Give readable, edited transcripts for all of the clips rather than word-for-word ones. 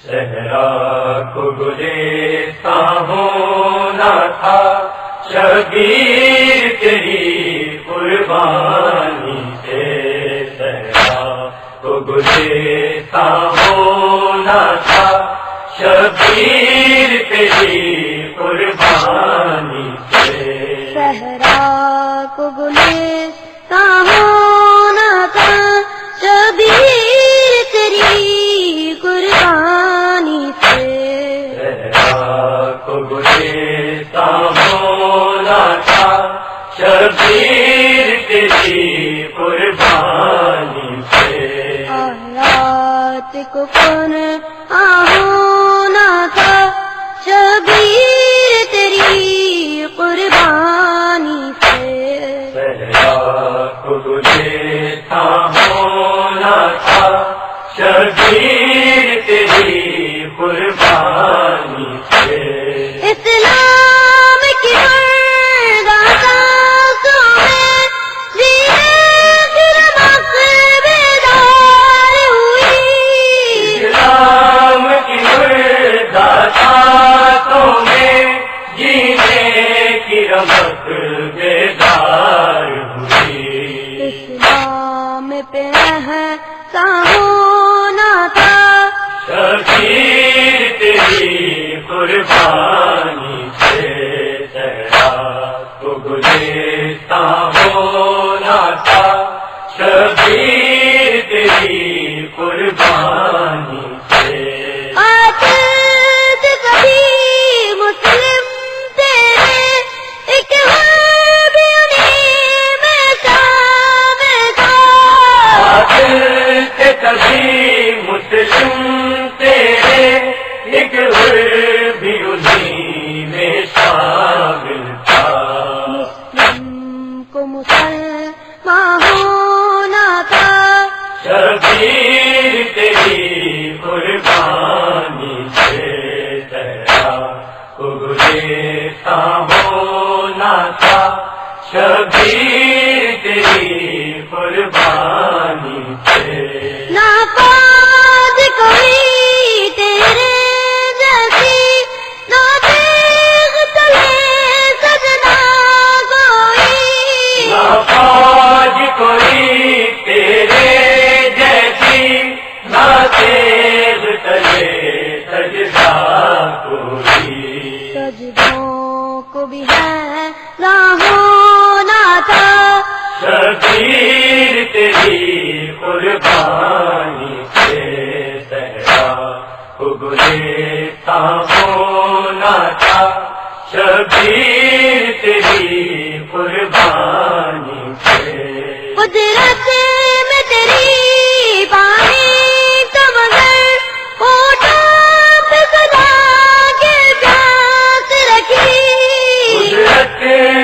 صحرا کو گلستاں ہونا تھا، شبیر تیری قربانی سے۔ صحرا کو گلستاں ہونا تھا، شبیر تیری قربانی سے۔ صحرا کو گلستاں ہونا تھا، شبیر تیری قربانی سے۔ صحرا کو گلستاں ہونا تھا، شبیر تیری قربانی سے۔ رات کو کون ہونا تھا، شبیر تیری قربانی سے۔ صحرا کو گلستاں ہونا تھا، شبیر تیری قربانی سے۔ اسلام کی مردہ سانسوں میں زیر بیدار ہوئی۔ اسلام کی مردہ سانسوں میں جینے کی رمق بیدار ہوئی۔ اسلام پہ احسان ہونا تھا، شبیر تیری قربانی سے۔ صحرا کو گلستاں ہونا تھا، شبیر تیری قربانی سے۔ آتش کبھی مسلم تیرے ایک غربی میں شام تھا۔ آخر کبھی مسلم تیرے ایک غربی انہی میں شامل تھا۔ مسلم کو مسلمان ہونا تھا، شبیر تیری قربانی سے۔ صحرا کو گلستاں ہونا تھا، شبیر تیری قربانی سے۔ ناپاک کوئی تیرے جیسی، نہ تیغ تلے سجنا کوئی۔ ناپاک کوئی تیرے جیسی، نہ تیغ تلے سجدہ کوئی۔ سجدوں کو بھی ہے نہ ہونا تھا، شبیر تیری قربانی سے۔ صحرا کو گلستاں ہونا تھا، شبیر تیری قربانی سے۔ قدرت میں تیری پانی تو مگر ہوٹوں پہ سدا کے پیاس رکھی۔ قدرت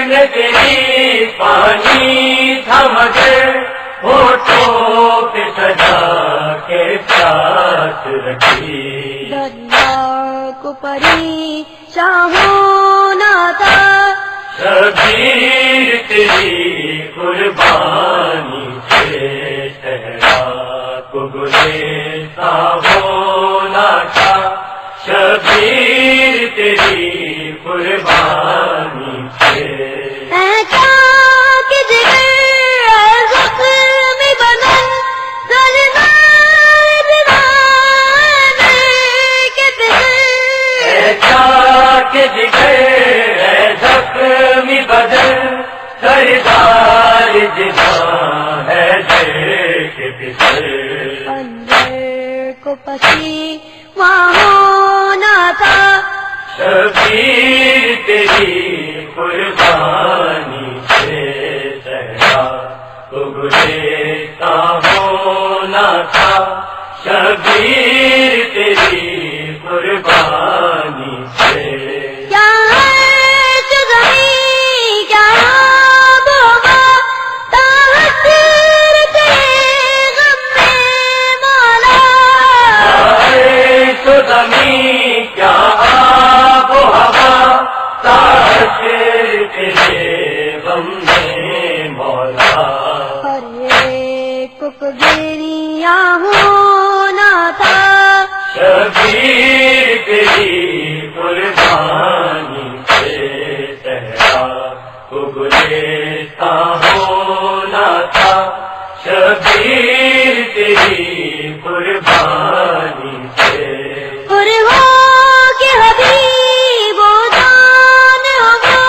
نے تیری پانی تھا مگر ہوٹوں پہ سجا کے پیاس رکھی۔ دریا کو پریشان ہونا تھا، شبیر تیری قربانی سے۔ صحرا کو گلستاں ہونا تھا، شبیر تیری قربانی سے۔ کہ جگر زخمی بدن سردار دیوانے کے پسر۔ ایسا کہ جگر ہے زخمی بدن، سردار جہاں ہے دل کے پسر۔ اندر کو پسیواں ہونا تھا، شبیر تیری قربانی سے۔ صحرا کو گلستاں ہونا تھا، شبیر تیری قربانی سے۔ کیا ہے جو زمین کیا آب و ہوا، طاقت تیرے غم میں مولا۔ آئے تو زمین کیا آب و ہوا، تاثر تیرے غم میں مولا۔ ہر ایک کو گریاں ہونا تھا، قربانی سے اور ہو کہ حبیب و جان ہو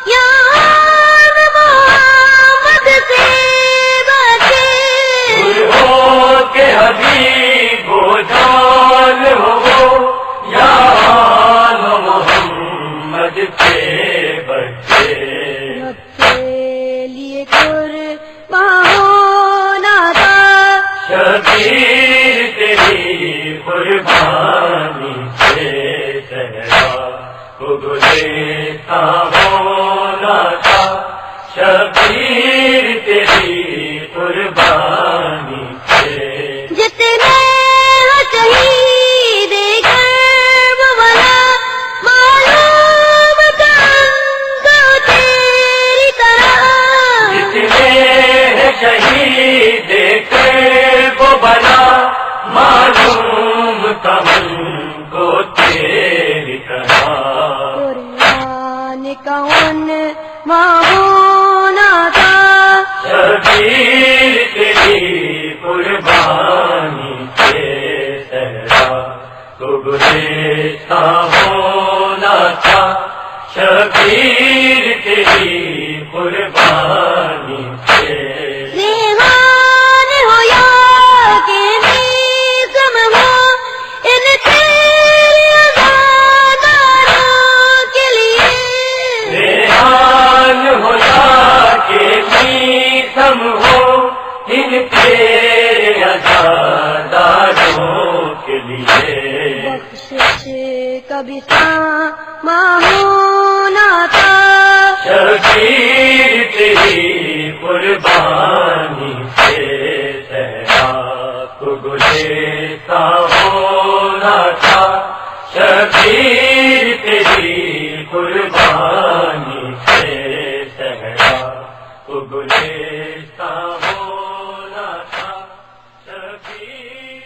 یار محمد سے بچے ہو کہ حبیب و جان ہو یا آل محمد کے بچے رب کے لیے قربان ہونا تھا شبیر تیری قربانی سے صحرا کو گلستاں ہونا تھا شبیر تیری قربانی سے جتنے شہید کربلا معلوم تھا تیری طرح جتنے شہید کربلا معلوم تھا ان کو تیری طرح قرآن کا عنوان ہونا تھا شبیر تیری قربانی سے صحرا کو گلستاں ہونا تھا شبیر تیری قربانی سے ریحان ہو یا کہ میزم ہو ان تیرے عزاداروں کے لیے ریحان ہو یا کہ میثم ہو ان تیرے عزاداروں کے لیے بخشش کا بھی سامان ہونا تھا شبیر تیری قربانی سے صحرا کو گلستاں ہونا تھا شبیر